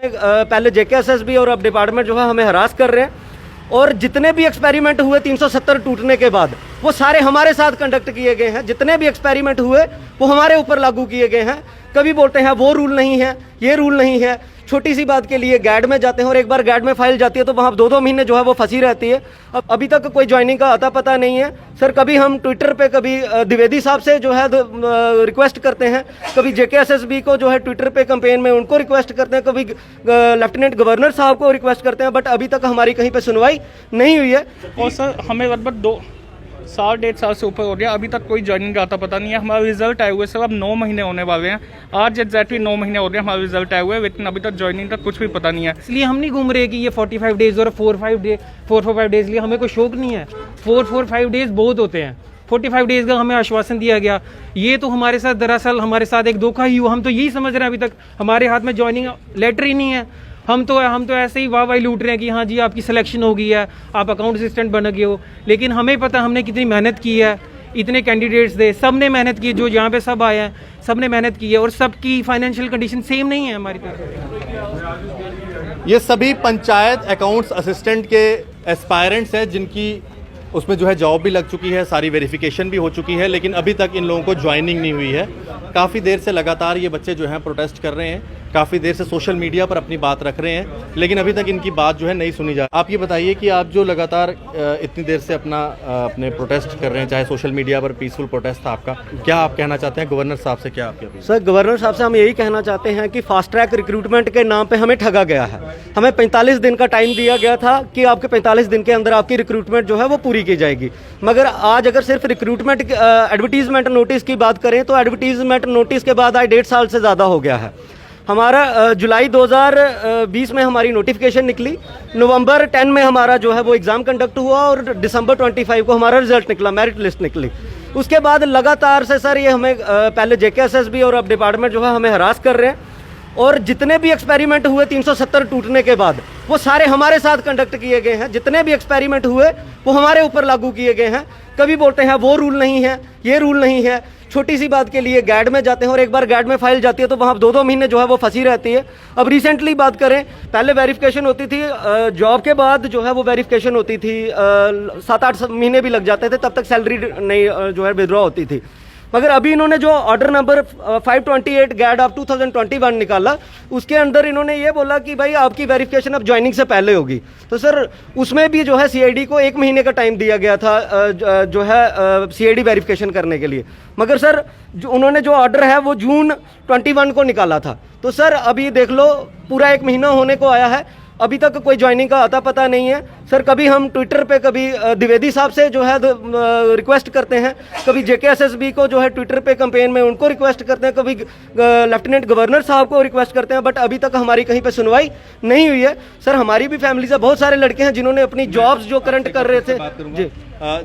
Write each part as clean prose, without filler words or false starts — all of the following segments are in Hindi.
पहले जेकेएसएसबी और अब डिपार्टमेंट जो है हमें हरास कर रहे हैं, और जितने भी एक्सपेरिमेंट हुए 370 टूटने के बाद वो सारे हमारे साथ कंडक्ट किए गए हैं। जितने भी एक्सपेरिमेंट हुए वो हमारे ऊपर लागू किए गए हैं। कभी बोलते हैं वो रूल नहीं है, ये रूल नहीं है। छोटी सी बात के लिए गैड में जाते हैं और एक बार गैड में फाइल जाती है तो वहाँ 2-2 महीने जो है वो फंसी रहती है। अब अभी तक कोई ज्वाइनिंग का आता पता नहीं है सर। कभी हम ट्विटर पे कभी द्विवेदी साहब से जो है रिक्वेस्ट करते हैं, कभी जेकेएसएसबी को जो है ट्विटर पे कैंपेन में उनको रिक्वेस्ट करते हैं, कभी लेफ्टिनेंट गवर्नर साहब को रिक्वेस्ट करते हैं, बट अभी तक हमारी कहीं पे सुनवाई नहीं हुई है। और सर हमें लगभग 2 साल 1.5 साल से ऊपर हो गया, अभी तक कोई ज्वाइनिंग का आता पता नहीं है। हमारा रिजल्ट आए हुए सर अब 9 महीने होने वाले हैं। आज एग्जैक्टली 9 महीने हो गए हमारा रिजल्ट आए हुए, लेकिन अभी तक ज्वाइनिंग का कुछ भी पता नहीं है। इसलिए हम नहीं घूम रहे कि ये 45 डेज और 4-5 डेज लिए हमें कोई शौक नहीं है। 4-5 डेज बहुत होते हैं। 45 डेज का हमें आश्वासन दिया गया, ये तो हमारे साथ दरअसल हमारे साथ एक धोखा ही हुआ। हम तो यही समझ रहे हैं, अभी तक हमारे हाथ में ज्वाइनिंग लेटर ही नहीं है। हम तो ऐसे ही वाह लूट रहे हैं कि हाँ जी आपकी सिलेक्शन हो गई है, आप अकाउंट असिस्टेंट बन गए हो। लेकिन हमें पता हमने कितनी मेहनत की है, इतने कैंडिडेट्स थे, सब ने मेहनत की, जो यहाँ पे सब आए हैं सब ने मेहनत की है, और सबकी फाइनेंशियल कंडीशन सेम नहीं है हमारी तरफ। ये सभी पंचायत अकाउंट्स असिस्टेंट के एस्पायरेंट्स हैं जिनकी उसमें जो है जॉब भी लग चुकी है, सारी वेरिफिकेशन भी हो चुकी है, लेकिन अभी तक इन लोगों को ज्वाइनिंग नहीं हुई है। काफ़ी देर से लगातार ये बच्चे जो हैं प्रोटेस्ट कर रहे हैं, काफ़ी देर से सोशल मीडिया पर अपनी बात रख रहे हैं, लेकिन अभी तक इनकी बात जो है नहीं सुनी जा। आप ये बताइए कि आप जो लगातार इतनी देर से अपने प्रोटेस्ट कर रहे हैं, चाहे सोशल मीडिया पर पीसफुल प्रोटेस्ट था आपका, क्या आप कहना चाहते हैं गवर्नर साहब से? क्या आपकी अपील? सर गवर्नर साहब से हम यही कहना चाहते हैं कि फास्ट ट्रैक रिक्रूटमेंट के नाम पे हमें ठगा गया है। हमें 45 दिन का टाइम दिया गया था कि आपके 45 दिन के अंदर आपकी रिक्रूटमेंट जो है वो पूरी की जाएगी, मगर आज अगर सिर्फ रिक्रूटमेंट एडवर्टीजमेंट नोटिस की बात करें तो एडवर्टीजमेंट नोटिस के बाद आज 1.5 साल से ज़्यादा हो गया है। हमारा जुलाई 2020 में हमारी नोटिफिकेशन निकली, नवंबर 10 में हमारा जो है वो एग्ज़ाम कंडक्ट हुआ, और दिसंबर 25 को हमारा रिजल्ट निकला, मेरिट लिस्ट निकली। उसके बाद लगातार से सर ये हमें पहले जेकेएसएसबी और अब डिपार्टमेंट जो है हमें हरास कर रहे हैं, और जितने भी एक्सपेरिमेंट हुए 370 टूटने के बाद वो सारे हमारे साथ कंडक्ट किए गए हैं। जितने भी एक्सपेरिमेंट हुए वो हमारे ऊपर लागू किए गए हैं। कभी बोलते हैं वो रूल नहीं है, ये रूल नहीं है। छोटी सी बात के लिए गैड में जाते हैं और एक बार गैड में फाइल जाती है तो वहाँ 2-2 महीने जो है वो फंसी रहती है। अब रिसेंटली बात करें, पहले वेरिफिकेशन होती थी, जॉब के बाद जो है वो वेरिफिकेशन होती थी, 7-8 महीने भी लग जाते थे, तब तक सैलरी नहीं जो है विड्रॉ होती थी। मगर अभी इन्होंने जो ऑर्डर नंबर 528 गैड ऑफ 2021 निकाला, उसके अंदर इन्होंने ये बोला कि भाई आपकी वेरिफिकेशन अब ज्वाइनिंग से पहले होगी। तो सर उसमें भी जो है सीआईडी को 1 महीने का टाइम दिया गया था जो है सीआईडी वेरिफिकेशन करने के लिए, मगर सर जो उन्होंने जो ऑर्डर है वो जून 21 को निकाला था। तो सर अभी देख लो पूरा 1 महीना होने को आया है, अभी तक कोई ज्वाइनिंग का आता पता नहीं है सर। कभी हम ट्विटर पे कभी द्विवेदी साहब से जो है रिक्वेस्ट करते हैं, कभी जेकेएसएसबी को जो है ट्विटर पे कैंपेन में उनको रिक्वेस्ट करते हैं, कभी लेफ्टिनेंट गवर्नर साहब को रिक्वेस्ट करते हैं, बट अभी तक हमारी कहीं पे सुनवाई नहीं हुई है। सर हमारी भी फैमिली से बहुत सारे लड़के हैं जिन्होंने अपनी जॉब्स जो करंट कर रहे थे।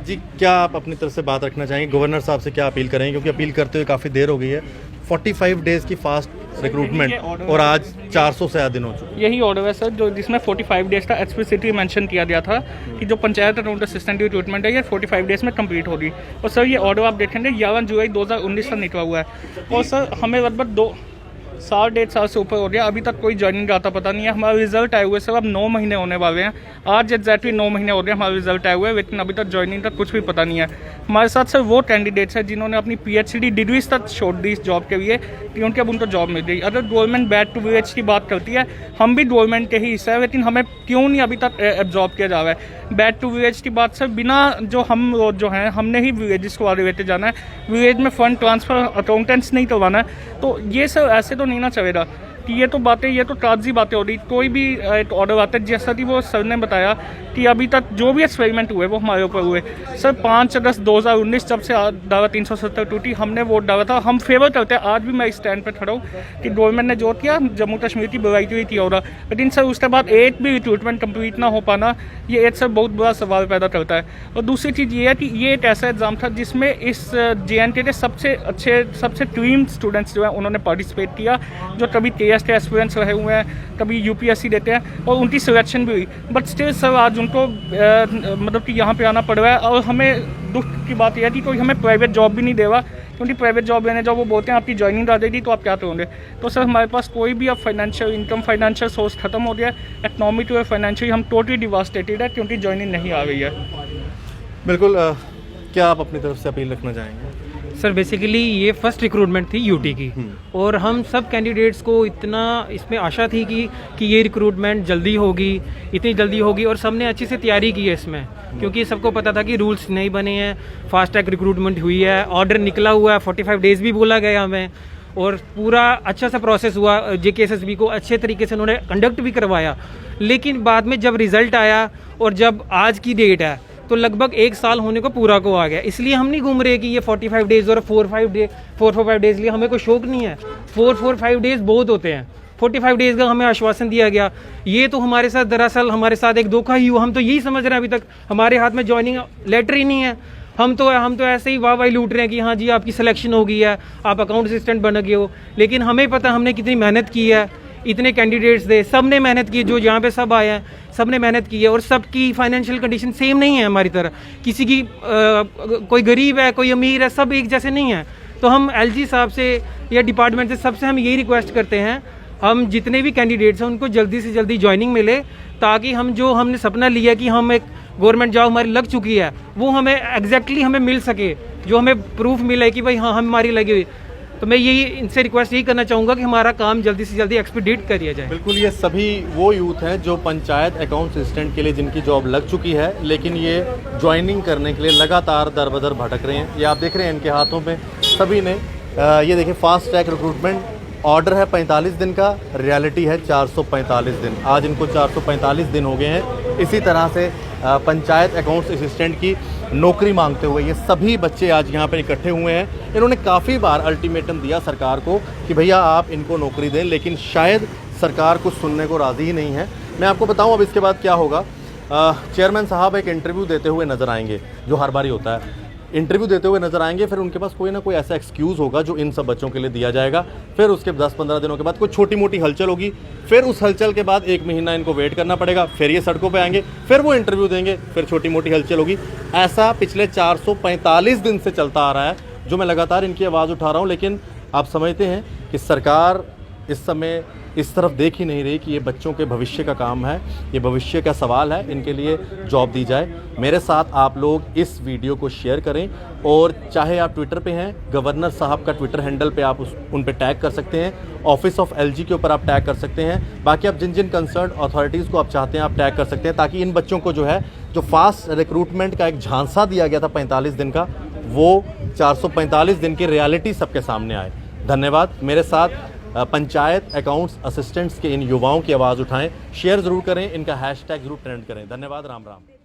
जी क्या आप अपनी तरफ से बात रखना चाहेंगे? गवर्नर साहब से क्या अपील करेंगे, क्योंकि अपील करते हुए काफ़ी देर हो गई है। 45 डेज की फास्ट रिक्रूटमेंट और आज 400 से ज़्यादा दिन हो चुके। यही ऑर्डर है सर जो जिसमें 45 डेज का एक्सप्लिसिटली मेंशन किया गया था कि जो पंचायत अकाउंट असिस्टेंट की रिक्रूटमेंट है ये 45 डेज में कंप्लीट होगी। और सर ये ऑर्डर आप देखेंगे 11 जुलाई 2019 का निकला हुआ है, और सर हमें लगभग 2 साल 1.5 साल से ऊपर हो गया, अभी तक कोई ज्वाइनिंग का आता पता नहीं है। हमारा रिजल्ट आए हुए सर अब 9 महीने होने वाले हैं। आज एग्जैक्टली 9 महीने हो गए हमारा रिजल्ट आए हुए, लेकिन अभी तक ज्वाइनिंग का कुछ भी पता नहीं है। हमारे साथ सर वो कैंडिडेट्स हैं जिन्होंने अपनी PhD डिग्रीज तक छोड़ दी इस जॉब के लिए, क्योंकि अब उनको जॉब मिल गई। अगर गवर्नमेंट बैक टू विलेज की बात करती है, हम भी गवर्नमेंट के ही हिस्सा है, लेकिन हमें क्यों नहीं अभी तक एब्जॉर्ब किया जा रहा है? बैक टू विलेज की बात सर बिना जो हम जो हैं हमने ही विलेजेस को आगे लेते जाना है, विलेज में फंड ट्रांसफ़र अकाउंटेंट्स नहीं करवाना है। तो ये सर ऐसे तो नहीं ना चलेगा कि ये तो कागजी बातें हो रही। कोई भी एक ऑर्डर आता है, जैसा कि वो सर ने बताया कि अभी तक जो भी एक्सपेरिमेंट हुए वो हमारे ऊपर हुए। सर 5 अगस्त 2019 जब से दावा 370 टूटी, हमने वोट डाला था, हम फेवर करते हैं। आज भी मैं इस स्टैंड पर खड़ा हूँ कि गवर्नमेंट ने जो किया जम्मू कश्मीर की बुराई हुई थी, और लेकिन सर उसके बाद एक भी रिक्रूटमेंट कंप्लीट ना हो पाना, ये एक सर बहुत बड़ा सवाल पैदा करता है। और दूसरी चीज़ ये है कि ये एक ऐसा एग्ज़ाम था जिसमें इस JNK के सबसे ट्रीम स्टूडेंट्स जो है उन्होंने पार्टिसिपेट किया, जो कभी TS के एक्सपीरियंस रहे हुए हैं, कभी UPSC देते हैं, और उनकी सिलेक्शन भी हुई। बट स्टिल सर आज उनको मतलब कि यहाँ पे आना पड़ रहा है। और हमें दुख की बात यह है कि कोई हमें प्राइवेट जॉब भी नहीं दे रहा, क्योंकि प्राइवेट जॉब लेने जब वो बोलते हैं आपकी ज्वाइनिंग आ जाएगी तो आप क्या करोगे। तो सर हमारे पास कोई भी अब फाइनेंशियल इनकम फाइनेंशियल सोर्स खत्म हो गया है, इकनॉमिक टू फाइनेंशियली हम टोटली डिवास्टेटेड है क्योंकि ज्वाइनिंग नहीं आ रही है। बिल्कुल क्या आप अपनी तरफ से अपील रखना चाहेंगे? सर बेसिकली ये फर्स्ट रिक्रूटमेंट थी यूटी की, और हम सब कैंडिडेट्स को इतना इसमें आशा थी कि ये रिक्रूटमेंट जल्दी होगी, इतनी जल्दी होगी, और सबने अच्छे से तैयारी की है इसमें, क्योंकि सबको पता था कि रूल्स नहीं बने हैं, फास्ट ट्रैक रिक्रूटमेंट हुई है, ऑर्डर निकला हुआ है, 45 डेज़ भी बोला गया हमें, और पूरा अच्छा सा प्रोसेस हुआ। JKSSB को अच्छे तरीके से उन्होंने कंडक्ट भी करवाया। लेकिन बाद में जब रिज़ल्ट आया और जब आज की डेट है तो लगभग 1 साल होने को पूरा को आ गया। इसलिए हम नहीं घूम रहे कि ये 45 डेज़ और 4-5 डेज़ लिए हमें कोई शौक नहीं है। 4-5 डेज़ बहुत होते हैं। 45 डेज़ का हमें आश्वासन दिया गया। ये तो हमारे साथ दरअसल हमारे साथ एक धोखा ही हुआ। हम तो यही समझ रहे हैं अभी तक हमारे हाथ में ज्वाइनिंग लेटर ही नहीं है। हम तो ऐसे ही वाह लूट रहे हैं कि हाँ जी आपकी सिलेक्शन हो गई है, आप अकाउंट असिस्टेंट बन गए हो। लेकिन हमें पता हमने कितनी मेहनत की है, इतने कैंडिडेट्स थे, सब ने मेहनत की, जो यहाँ पे सब आए हैं सब ने मेहनत की है, और सबकी फाइनेंशियल कंडीशन सेम नहीं है हमारी तरह। किसी की कोई गरीब है, कोई अमीर है, सब एक जैसे नहीं है। तो हम LG साहब से या डिपार्टमेंट से सबसे हम यही रिक्वेस्ट करते हैं, हम जितने भी कैंडिडेट्स हैं उनको जल्दी से जल्दी ज्वाइनिंग मिले, ताकि हमने सपना लिया कि हम एक गवर्नमेंट जॉब हमारी लग चुकी है वो हमें एग्जैक्टली हमें मिल सके, जो हमें प्रूफ मिले कि भाई हाँ हमारी लगी हुई। तो मैं यही इनसे रिक्वेस्ट यही करना चाहूँगा कि हमारा काम जल्दी से जल्दी एक्सपीडिएट कर दिया जाए। बिल्कुल, ये सभी वो यूथ हैं जो पंचायत अकाउंट असिस्टेंट के लिए जिनकी जॉब लग चुकी है, लेकिन ये ज्वाइनिंग करने के लिए लगातार दर बदर भटक रहे हैं। ये आप देख रहे हैं इनके हाथों में सभी ने ये देखिए फास्ट ट्रैक रिक्रूटमेंट ऑर्डर है 45 दिन का, रियलिटी है 445 दिन। आज इनको 445 दिन हो गए हैं इसी तरह से पंचायत अकाउंट्स असिस्टेंट की नौकरी मांगते हुए। ये सभी बच्चे आज यहाँ पर इकट्ठे हुए हैं। इन्होंने काफ़ी बार अल्टीमेटम दिया सरकार को कि भैया आप इनको नौकरी दें, लेकिन शायद सरकार कुछ सुनने को राज़ी ही नहीं है। मैं आपको बताऊँ अब इसके बाद क्या होगा। चेयरमैन साहब एक इंटरव्यू देते हुए नज़र आएंगे, जो हर बार ही होता है, इंटरव्यू देते हुए नजर आएंगे। फिर उनके पास कोई ना कोई ऐसा एक्सक्यूज़ होगा जो इन सब बच्चों के लिए दिया जाएगा। फिर उसके 10-15 दिनों के बाद कोई छोटी मोटी हलचल होगी, फिर उस हलचल के बाद 1 महीना इनको वेट करना पड़ेगा, फिर ये सड़कों पे आएंगे, फिर वो इंटरव्यू देंगे, फिर छोटी मोटी हलचल होगी। ऐसा पिछले 445 दिन से चलता आ रहा है, जो मैं लगातार इनकी आवाज़ उठा रहा हूँ। लेकिन आप समझते हैं कि सरकार इस समय इस तरफ देख ही नहीं रही कि ये बच्चों के भविष्य का काम है, ये भविष्य का सवाल है, इनके लिए जॉब दी जाए। मेरे साथ आप लोग इस वीडियो को शेयर करें, और चाहे आप ट्विटर पे हैं, गवर्नर साहब का ट्विटर हैंडल पे आप उन पे टैग कर सकते हैं, ऑफिस ऑफ LG के ऊपर आप टैग कर सकते हैं। बाकी आप जिन जिन कंसर्न अथॉरिटीज़ को आप चाहते हैं आप टैग कर सकते हैं, ताकि इन बच्चों को जो फास्ट रिक्रूटमेंट का एक झांसा दिया गया था 45 दिन का, वो 445 दिन की रियलिटी सबके सामने आए। धन्यवाद। मेरे साथ पंचायत अकाउंट्स असिस्टेंट्स के इन युवाओं की आवाज़ उठाएं, शेयर ज़रूर करें, इनका हैशटैग ज़रूर ट्रेंड करें। धन्यवाद। राम राम।